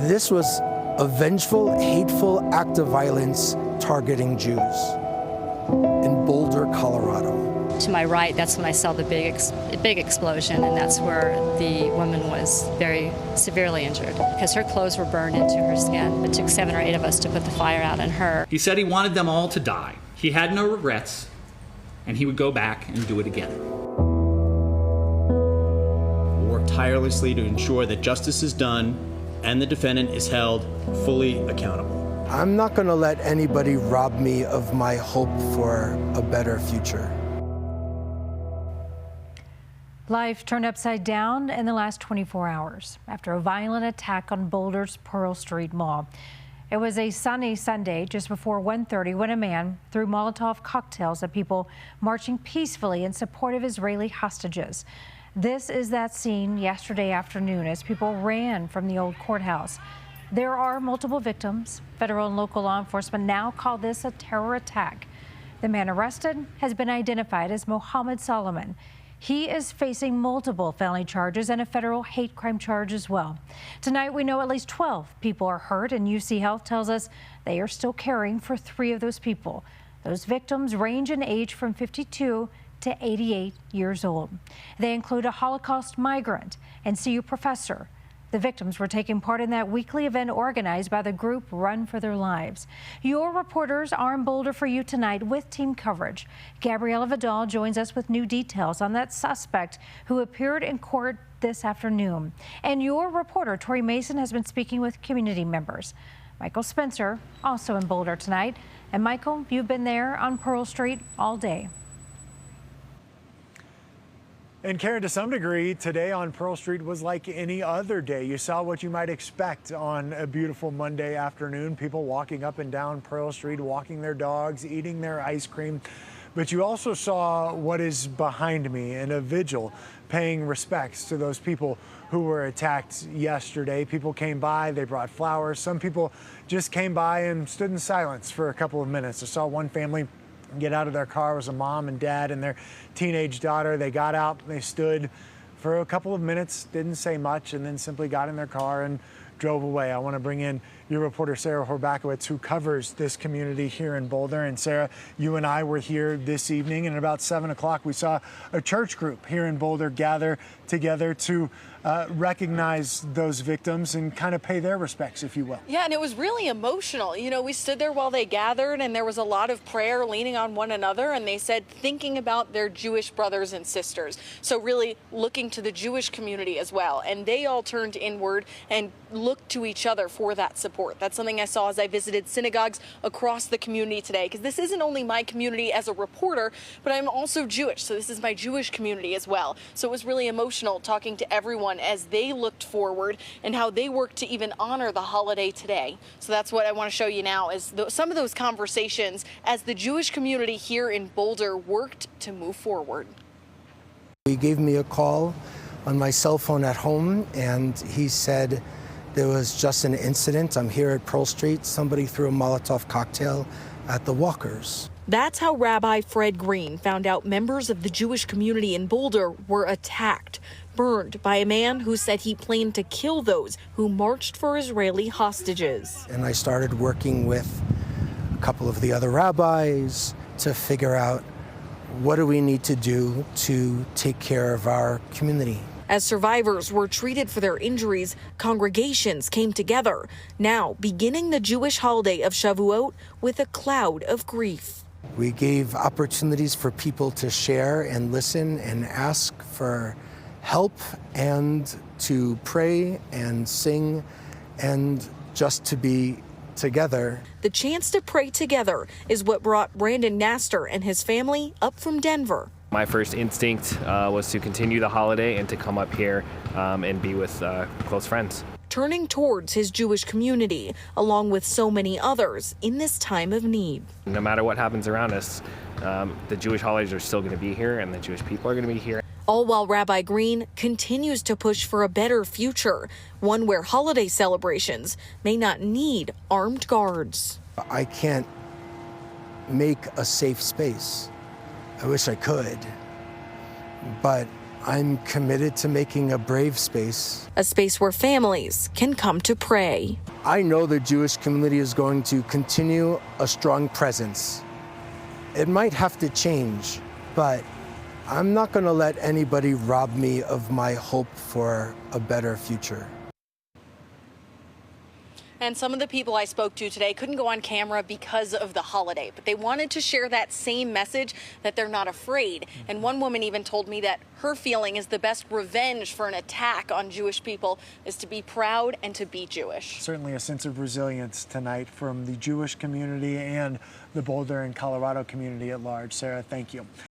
This was a vengeful, hateful act of violence targeting Jews in Boulder, Colorado. To my right, that's when I saw the big explosion, and that's where the woman was very severely injured because her clothes were burned into her skin. It took 7 or 8 of us to put the fire out on her. He said he wanted them all to die. He had no regrets, and he would go back and do it again. We'll work tirelessly to ensure that justice is done and the defendant is held fully accountable. I'm not going to let anybody rob me of my hope for a better future. Life turned upside down in the last 24 hours after a violent attack on Boulder's Pearl Street Mall. It was a sunny Sunday just before 1:30 when a man threw Molotov cocktails at people marching peacefully in support of Israeli hostages. This is that scene yesterday afternoon as people ran from the old courthouse. There are multiple victims. Federal and local law enforcement now call this a terror attack. The man arrested has been identified as Mohammed Solomon. He is facing multiple felony charges and a federal hate crime charge as well. Tonight, we know at least 12 people are hurt, and UC Health tells us they are still caring for 3 of those people. Those victims range in age from 52 to 88 years old. They include a Holocaust migrant and CU professor. The victims were taking part in that weekly event organized by the group Run for Their Lives. Your reporters are in Boulder for you tonight with team coverage. Gabriella Vidal joins us with new details on that suspect who appeared in court this afternoon. And your reporter, Tori Mason, has been speaking with community members. Michael Spencer, also in Boulder tonight. And Michael, you've been there on Pearl Street all day. And Karen, to some degree, today on Pearl Street was like any other day. You saw what you might expect on a beautiful Monday afternoon. People walking up and down Pearl Street, walking their dogs, eating their ice cream. But you also saw what is behind me in a vigil paying respects to those people who were attacked yesterday. People came by, they brought flowers. Some people just came by and stood in silence for a couple of minutes. I saw one family get out of their car. It was a mom and dad and their teenage daughter. They got out, they stood for a couple of minutes, didn't say much, and then simply got in their car and drove away. I want to bring in your reporter, Sarah Horbakowitz, who covers this community here in Boulder. And Sarah, you and I were here this evening, and at about 7 o'clock, we saw a church group here in Boulder gather together to recognize those victims and kind of pay their respects, if you will. Yeah, and it was really emotional. You know, we stood there while they gathered, and there was a lot of prayer leaning on one another, and they said thinking about their Jewish brothers and sisters. So really looking to the Jewish community as well. And they all turned inward and looked to each other for that support. That's something I saw as I visited synagogues across the community today, because this isn't only my community as a reporter, but I'm also Jewish, so this is my Jewish community as well. So it was really emotional talking to everyone as they looked forward and how they worked to even honor the holiday today. So that's what I want to show you now is some of those conversations as the Jewish community here in Boulder worked to move forward. He gave me a call on my cell phone at home, and he said there was just an incident. I'm here at Pearl Street. Somebody threw a Molotov cocktail at the walkers. That's how Rabbi Fred Green found out members of the Jewish community in Boulder were attacked, burned by a man who said he planned to kill those who marched for Israeli hostages. And I started working with a couple of the other rabbis to figure out what do we need to do to take care of our community. As survivors were treated for their injuries, congregations came together, now beginning the Jewish holiday of Shavuot with a cloud of grief. We gave opportunities for people to share and listen and ask for help and to pray and sing and just to be together. The chance to pray together is what brought Brandon Naster and his family up from Denver. My first instinct was to continue the holiday and to come up here and be with close friends. Turning towards his Jewish community, along with so many others in this time of need. No matter what happens around us, the Jewish holidays are still going to be here and the Jewish people are going to be here. All while Rabbi Green continues to push for a better future, one where holiday celebrations may not need armed guards. I can't make a safe space. I wish I could, but I'm committed to making a brave space. A space where families can come to pray. I know the Jewish community is going to continue a strong presence. It might have to change, but I'm not going to let anybody rob me of my hope for a better future. And some of the people I spoke to today couldn't go on camera because of the holiday, but they wanted to share that same message that they're not afraid. And one woman even told me that her feeling is the best revenge for an attack on Jewish people is to be proud and to be Jewish. Certainly a sense of resilience tonight from the Jewish community and the Boulder and Colorado community at large. Sarah, thank you.